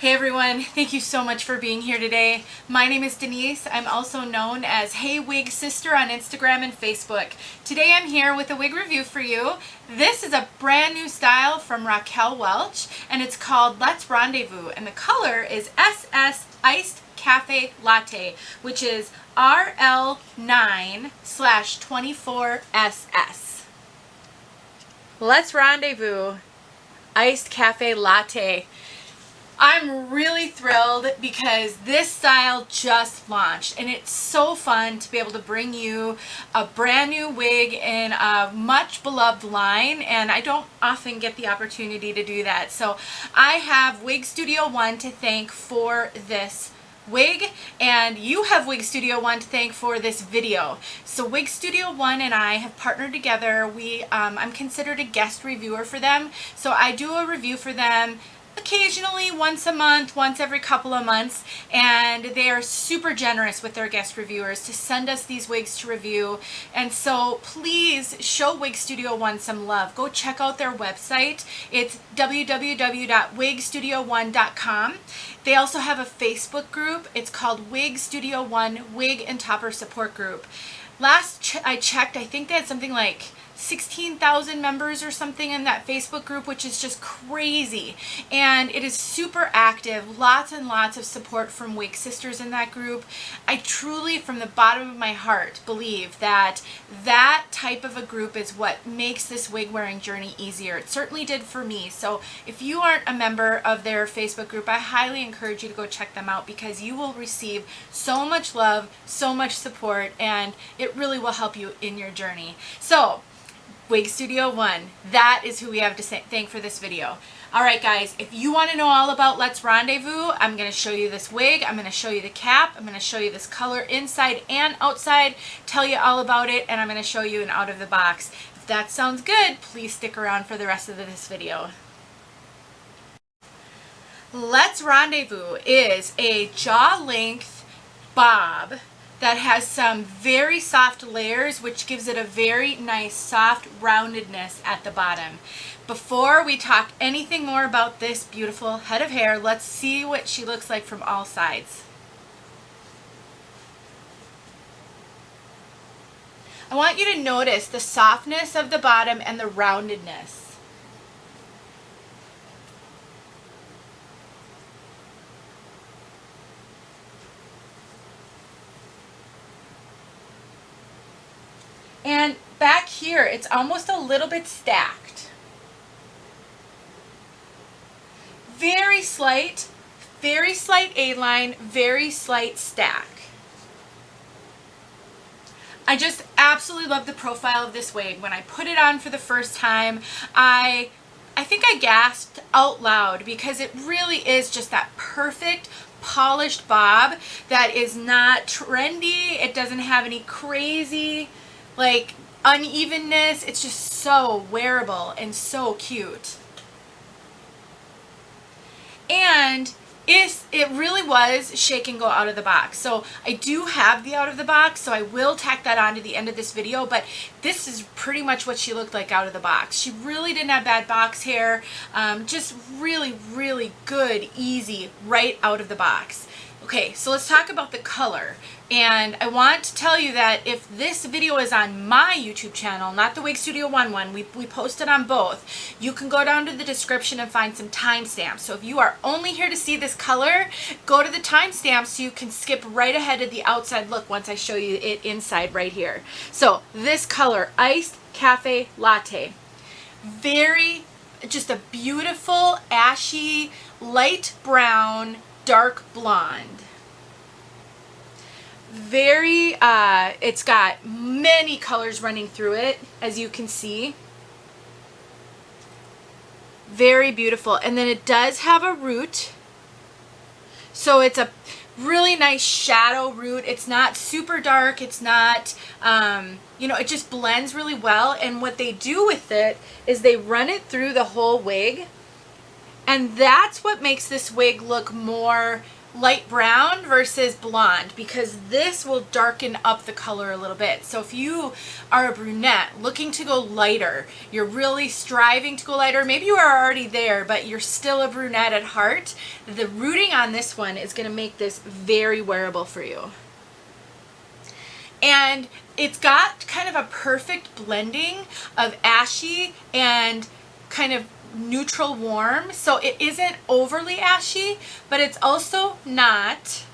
Hey everyone, thank you so much for being here today. My name is Denise. I'm also known as heywigsister on Instagram and Facebook. Today I'm here with a wig review for you. This is a brand new style from Raquel Welch and it's called Let's Rendezvous, and the color is SS Iced Cafe Latte, which is RL9/24SS. Let's Rendezvous Iced Cafe Latte. I'm really thrilled because this style just launched and it's so fun to be able to bring you a brand new wig in a much beloved line, and I don't often get the opportunity to do that. So I have Wig Studio One to thank for this wig, and you have Wig Studio One to thank for this video. So Wig Studio One and I have partnered together. I'm considered a guest reviewer for them, so I do a review for them occasionally, once a month, once every couple of months, and they are super generous with their guest reviewers to send us these wigs to review. And so please show Wig Studio One some love. Go check out their website. It's www.wigstudio1.com. They also have a Facebook group. It's called Wig Studio One Wig and Topper Support Group. Last I checked, I think they had something like 16,000 members or something in that Facebook group, which is just crazy. And it is super active, lots and lots of support from wig sisters in that group. I truly, from the bottom of my heart, believe that that type of a group is what makes this wig wearing journey easier. It certainly did for me. So if you aren't a member of their Facebook group, I highly encourage you to go check them out because you will receive so much love, so much support, and it really will help you in your journey. So Wig Studio One, that is who we have to thank for this video. All right, guys, if you want to know all about Let's Rendezvous, I'm going to show you this wig, I'm going to show you the cap, I'm going to show you this color inside and outside, tell you all about it, and I'm going to show you an out of the box. If that sounds good, please stick around for the rest of this video. Let's Rendezvous is a jaw length bob that has some very soft layers, which gives it a very nice soft roundedness at the bottom. Before we talk anything more about this beautiful head of hair, let's see what she looks like from all sides. I want you to notice the softness of the bottom and the roundedness. And back here, it's almost a little bit stacked. Very slight A-line, very slight stack. I just absolutely love the profile of this wig. When I put it on for the first time, I think I gasped out loud because it really is just that perfect polished bob that is not trendy. It doesn't have any crazy like unevenness. It's just so wearable and so cute. And it really was shake and go out of the box. So I do have the out of the box, so I will tack that on to the end of this video, but this is pretty much what she looked like out of the box. She really didn't have bad box hair, just really, really good, easy, right out of the box. Okay, so let's talk about the color. And I want to tell you that if this video is on my YouTube channel, not the Wig Studio One, we post it on both, you can go down to the description and find some timestamps. So if you are only here to see this color, go to the timestamps so you can skip right ahead to the outside look once I show you it inside right here. So this color, Iced Cafe Latte. Just a beautiful, ashy, light brown, dark blonde. It's got many colors running through it, as you can see. Very beautiful. And then it does have a root. So it's a really nice shadow root. It's not super dark. It's not, it just blends really well. And what they do with it is they run it through the whole wig. And that's what makes this wig look more light brown versus blonde, because this will darken up the color a little bit. So if you are a brunette looking to go lighter, you're really striving to go lighter, maybe you are already there, but you're still a brunette at heart, the rooting on this one is going to make this very wearable for you. And it's got kind of a perfect blending of ashy and kind of neutral warm. So it isn't overly ashy, but it's also not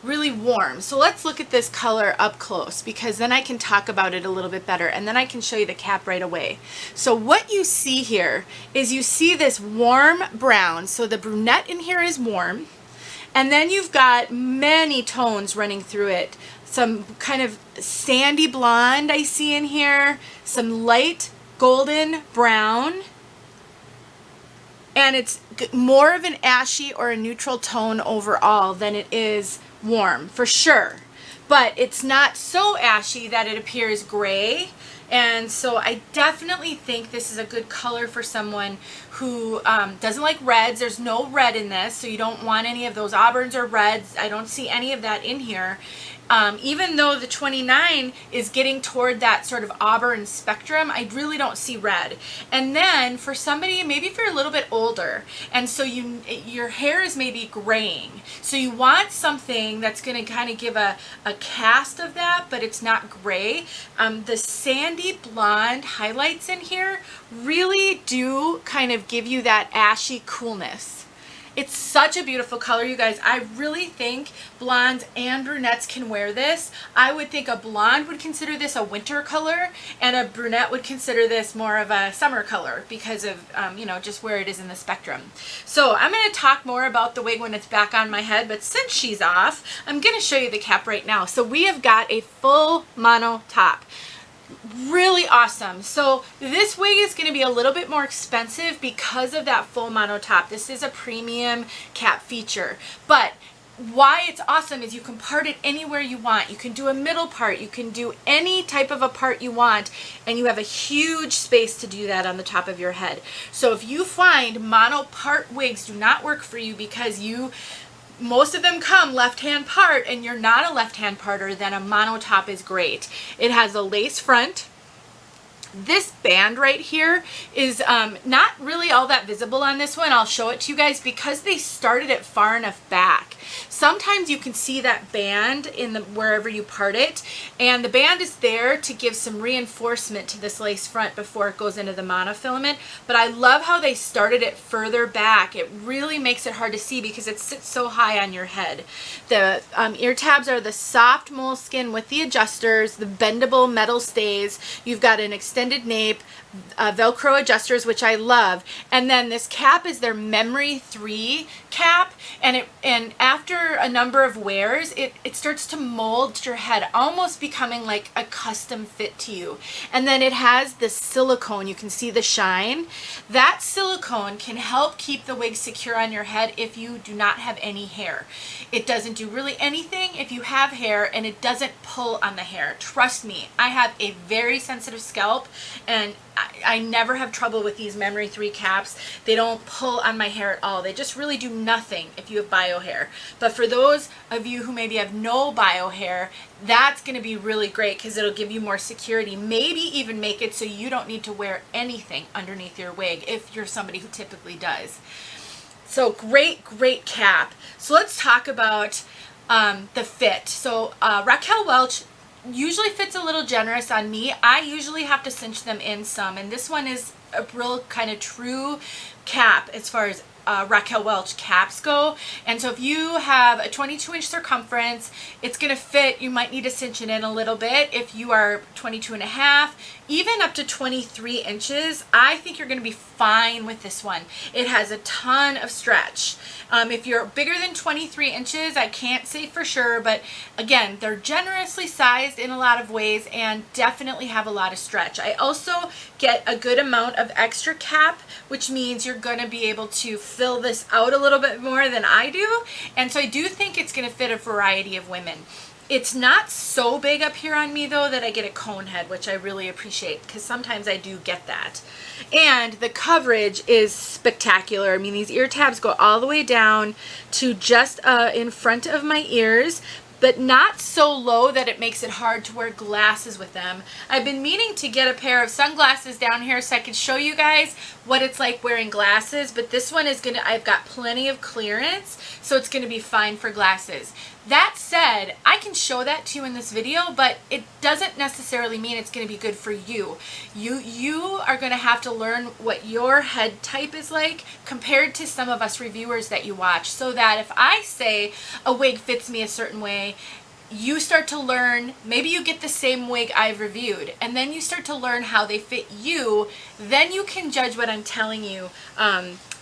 really warm. So let's look at this color up close, because then I can talk about it a little bit better, and then I can show you the cap right away. So what you see here is you see this warm brown. So the brunette in here is warm, and then you've got many tones running through it. Some kind of sandy blonde I see in here, some light golden brown, and it's more of an ashy or a neutral tone overall than it is warm, for sure. But it's not so ashy that it appears gray. And so I definitely think this is a good color for someone who doesn't like reds. There's no red in this, so you don't want any of those auburns or reds. I don't see any of that in here. Even though the 29 is getting toward that sort of auburn spectrum, I really don't see red. And then for somebody, maybe if you're a little bit older, and so your hair is maybe graying, so you want something that's going to kind of give a cast of that, but it's not gray. The sandy blonde highlights in here really do kind of give you that ashy coolness. It's such a beautiful color, you guys. I really think blondes and brunettes can wear this. I would think a blonde would consider this a winter color, and a brunette would consider this more of a summer color because of, you know, just where it is in the spectrum. So I'm going to talk more about the wig when it's back on my head, but since she's off, I'm going to show you the cap right now. So we have got a full mono top. Really awesome. So this wig is going to be a little bit more expensive because of that full mono top. This is a premium cap feature, but why it's awesome is you can part it anywhere you want. You can do a middle part, you can do any type of a part you want, and you have a huge space to do that on the top of your head. So if you find mono part wigs do not work for you because most of them come left-hand part and you're not a left-hand parter, then a mono top is great. It has a lace front. This band right here is not really all that visible on this one. I'll show it to you guys because they started it far enough back. Sometimes you can see that band in wherever you part it, and the band is there to give some reinforcement to this lace front before it goes into the monofilament. But I love how they started it further back. It really makes it hard to see because it sits so high on your head. The ear tabs are the soft moleskin with the adjusters, the bendable metal stays. You've got an extended nape, Velcro adjusters, which I love, and then this cap is their Memory 3 cap, and after a number of wears, it starts to mold to your head, almost becoming like a custom fit to you. And then it has the silicone. You can see the shine. That silicone can help keep the wig secure on your head if you do not have any hair. It doesn't do really anything if you have hair, and it doesn't pull on the hair. Trust me, I have a very sensitive scalp, and I never have trouble with these Memory 3 caps. They don't pull on my hair at all. They just really do nothing if you have bio hair. But for those of you who maybe have no bio hair, that's going to be really great because it'll give you more security. Maybe even make it so you don't need to wear anything underneath your wig if you're somebody who typically does. So great, great cap. So let's talk about the fit. So Raquel Welch usually fits a little generous on me. I usually have to cinch them in some, and this one is a real kind of true cap as far as Raquel Welch caps go. And so if you have a 22-inch circumference, it's going to fit. You might need to cinch it in a little bit. If you are 22 and a half, even up to 23 inches, I think you're going to be fine with this one. It has a ton of stretch. If you're bigger than 23 inches, I can't say for sure, but again, they're generously sized in a lot of ways and definitely have a lot of stretch. I also get a good amount of extra cap, which means you're going to be able to fill this out a little bit more than I do. And so I do think it's going to fit a variety of women. It's not so big up here on me though that I get a cone head, which I really appreciate because sometimes I do get that. And the coverage is spectacular. I mean, these ear tabs go all the way down to just in front of my ears, but not so low that it makes it hard to wear glasses with them. I've been meaning to get a pair of sunglasses down here so I can show you guys what it's like wearing glasses, but this one is I've got plenty of clearance, so it's gonna be fine for glasses. That said, I can show that to you in this video, but it doesn't necessarily mean it's going to be good for you. You are going to have to learn what your head type is like compared to some of us reviewers that you watch, so that if I say a wig fits me a certain way, you start to learn, maybe you get the same wig I've reviewed, and then you start to learn how they fit you, then you can judge what I'm telling you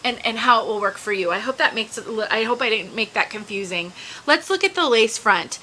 and how it will work for you. I hope that makes it, I hope I didn't make that confusing. Let's look at the lace front.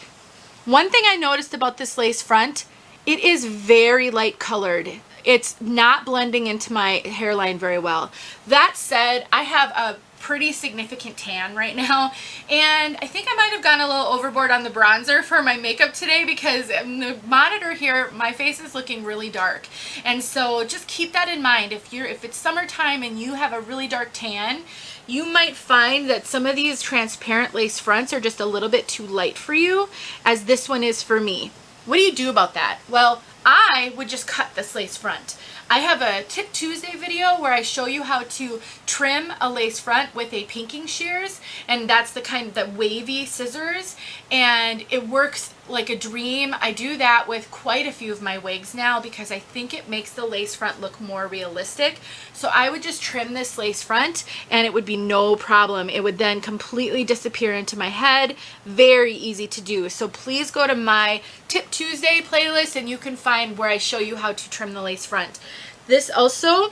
One thing I noticed about this lace front, it is very light colored. It's not blending into my hairline very well. That said, I have a pretty significant tan right now, and I think I might have gone a little overboard on the bronzer for my makeup today because in the monitor here my face is looking really dark, and so just keep that in mind. If it's summertime and you have a really dark tan, you might find that some of these transparent lace fronts are just a little bit too light for you, as this one is for me. What do you do about that? Well, I would just cut this lace front. I have a Tip Tuesday video where I show you how to trim a lace front with a pinking shears, and that's the kind of wavy scissors, and it works like a dream. I do that with quite a few of my wigs now because I think it makes the lace front look more realistic. So I would just trim this lace front and it would be no problem. It would then completely disappear into my head. Very easy to do. So please go to my Tip Tuesday playlist and you can find where I show you how to trim the lace front. This also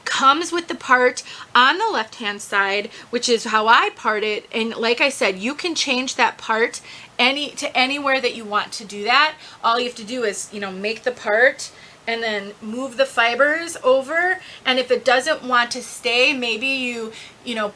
comes with the part on the left hand side, which is how I part it, and like I said, you can change that part to anywhere that you want to do that. All you have to do is, make the part and then move the fibers over, and if it doesn't want to stay, maybe you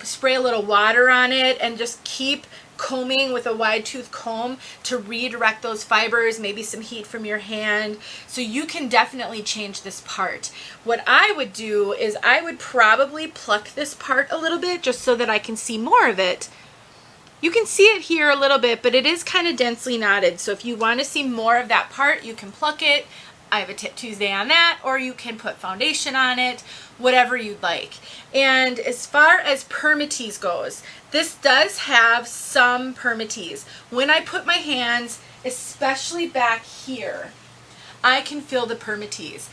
spray a little water on it and just keep combing with a wide tooth comb to redirect those fibers, maybe some heat from your hand. So you can definitely change this part. What I would do is I would probably pluck this part a little bit just so that I can see more of it. You can see it here a little bit, but it is kind of densely knotted. So if you want to see more of that part, you can pluck it. I have a Tip Tuesday on that, or you can put foundation on it, whatever you'd like. And as far as permatease goes, this does have some permatease. When I put my hands, especially back here, I can feel the permatease.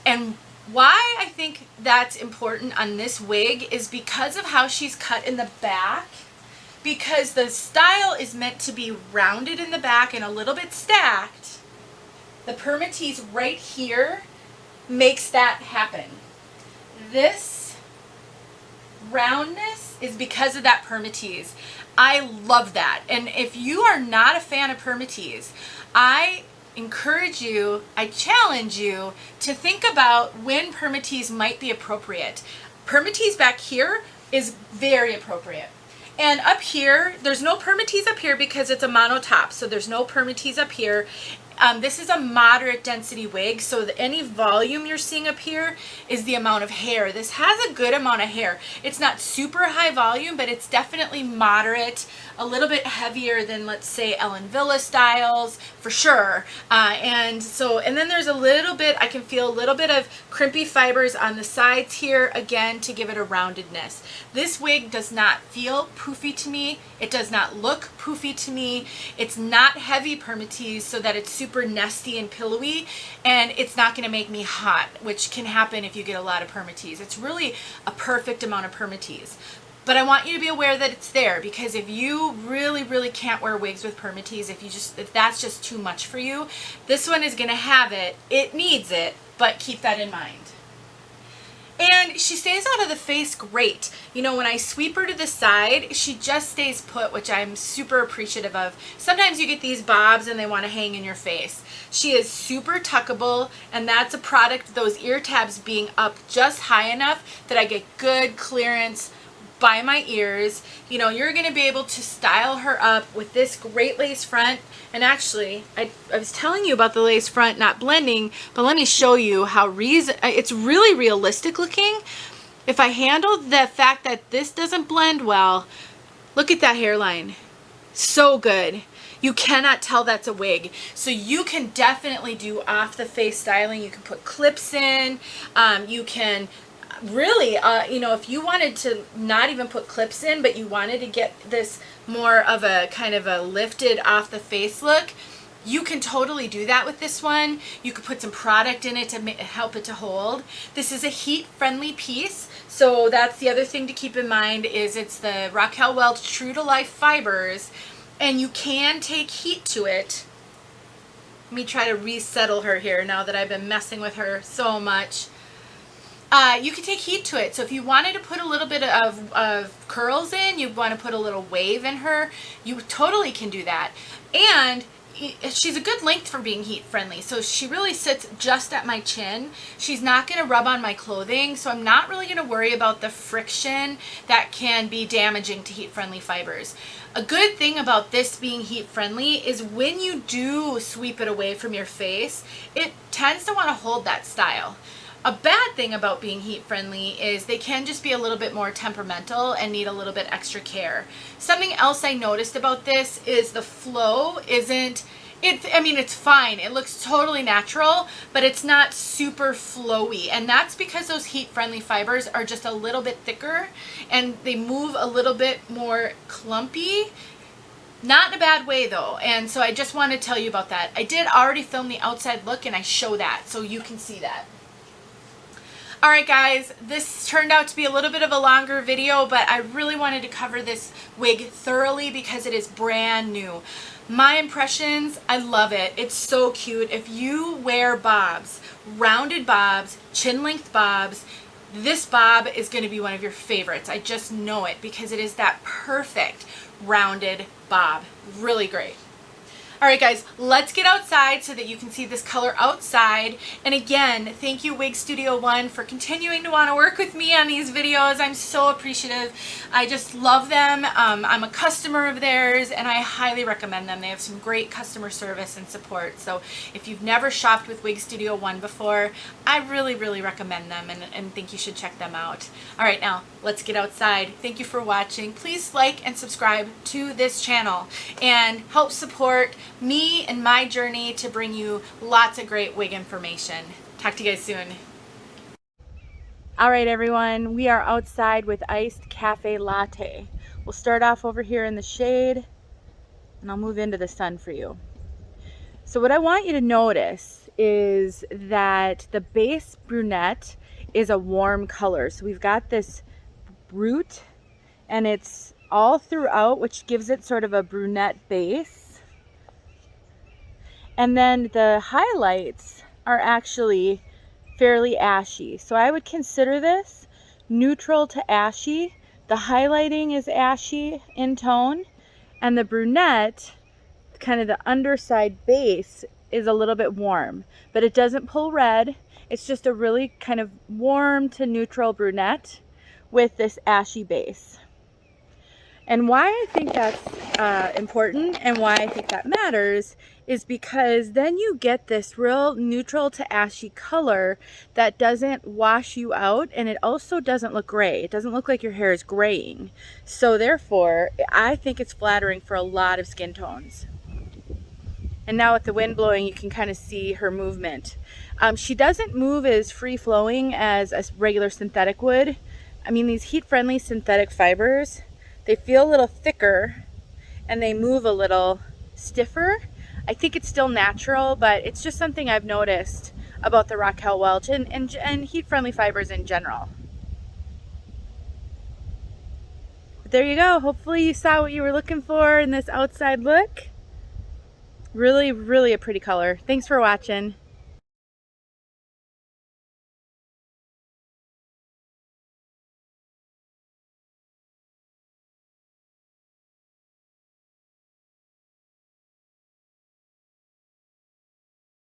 And why I think that's important on this wig is because of how she's cut in the back. Because the style is meant to be rounded in the back and a little bit stacked, the permatease right here makes that happen. This roundness is because of that permatease. I love that. And if you are not a fan of permatease, I encourage you, I challenge you to think about when permatease might be appropriate. Permatease back here is very appropriate. And up here, there's no permatease up here because it's a mono top, so there's no permatease up here. This is a moderate density wig, so any volume you're seeing up here is the amount of hair. This has a good amount of hair. It's not super high volume, but it's definitely moderate, a little bit heavier than, let's say, Ellen Villa styles, for sure. And then there's a little bit, I can feel a little bit of crimpy fibers on the sides here, again, to give it a roundedness. This wig does not feel poofy to me. It does not look poofy to me. It's not heavy permatease so that it's super nesty and pillowy, and it's not going to make me hot, which can happen if you get a lot of permatease. It's really a perfect amount of permatease. But I want you to be aware that it's there, because if you really can't wear wigs with permatease, if that's just too much for you, this one is going to have it. It needs it, but keep that in mind. And she stays out of the face great. When I sweep her to the side, she just stays put, which I'm super appreciative of. Sometimes you get these bobs and they want to hang in your face. She is super tuckable, and that's a product of those ear tabs being up just high enough that I get good clearance by my ears. You know, you're going to be able to style her up with this great lace front. And actually, I was telling you about the lace front not blending, but let me show you how it's really realistic looking. If I handle the fact that this doesn't blend well, look at that hairline. So good. You cannot tell that's a wig. So you can definitely do off the face styling. You can put clips in. You can really, you know, if you wanted to not even put clips in, but you wanted to get this more of a kind of a lifted off the face look, you can totally do that with this one. You could put some product in it to help it to hold. This is a heat friendly piece. So that's the other thing to keep in mind is it's the Raquel Welch True to Life fibers, and you can take heat to it. Let me try to resettle her here now that I've been messing with her so much. You can take heat to it. So if you wanted to put a little bit of curls in, you want to put a little wave in her, you totally can do that. And she's a good length for being heat friendly. So she really sits just at my chin. She's not going to rub on my clothing, so I'm not really going to worry about the friction that can be damaging to heat friendly fibers. A good thing about this being heat friendly is when you do sweep it away from your face, it tends to want to hold that style. A bad thing about being heat friendly is they can just be a little bit more temperamental and need a little bit extra care. Something else I noticed about this is the flow isn't, I mean, it's fine. It looks totally natural, but it's not super flowy. And that's because those heat friendly fibers are just a little bit thicker and they move a little bit more clumpy. Not in a bad way though. And so I just want to tell you about that. I did already film the outside look and I show that so you can see that. Alright guys, this turned out to be a little bit of a longer video, but I really wanted to cover this wig thoroughly because it is brand new. My impressions, I love it. It's so cute. If you wear bobs, rounded bobs, chin length bobs, this bob is going to be one of your favorites. I just know it because it is that perfect rounded bob. Really great. Alright guys, let's get outside so that you can see this color outside. And again, thank you Wig Studio One for continuing to want to work with me on these videos. I'm so appreciative. I just love them. I'm a customer of theirs and I highly recommend them. They have some great customer service and support. So if you've never shopped with Wig Studio One before, I really recommend them and think you should check them out. Alright, now let's get outside. Thank you for watching. Please like and subscribe to this channel and help support me and my journey to bring you lots of great wig information. Talk to you guys soon. All right, everyone, we are outside with iced cafe latte. We'll start off over here in the shade and I'll move into the sun for you. So what I want you to notice is that the base brunette is a warm color. So we've got this root and it's all throughout, which gives it sort of a brunette base. And then the highlights are actually fairly ashy. So I would consider this neutral to ashy. The highlighting is ashy in tone. And the brunette, kind of the underside base, is a little bit warm. But it doesn't pull red. It's just a really kind of warm to neutral brunette with this ashy base. And why I think that's important and why I think that matters is because then you get this real neutral to ashy color that doesn't wash you out, and it also doesn't look gray. It doesn't look like your hair is graying. So therefore, I think it's flattering for a lot of skin tones. And now with the wind blowing, you can kind of see her movement. She doesn't move as free-flowing as a regular synthetic would. I mean, these heat-friendly synthetic fibers, they feel a little thicker and they move a little stiffer. I think it's still natural, but it's just something I've noticed about the Raquel Welch and heat-friendly fibers in general. But there you go. Hopefully you saw what you were looking for in this outside look. Really a pretty color. Thanks for watching.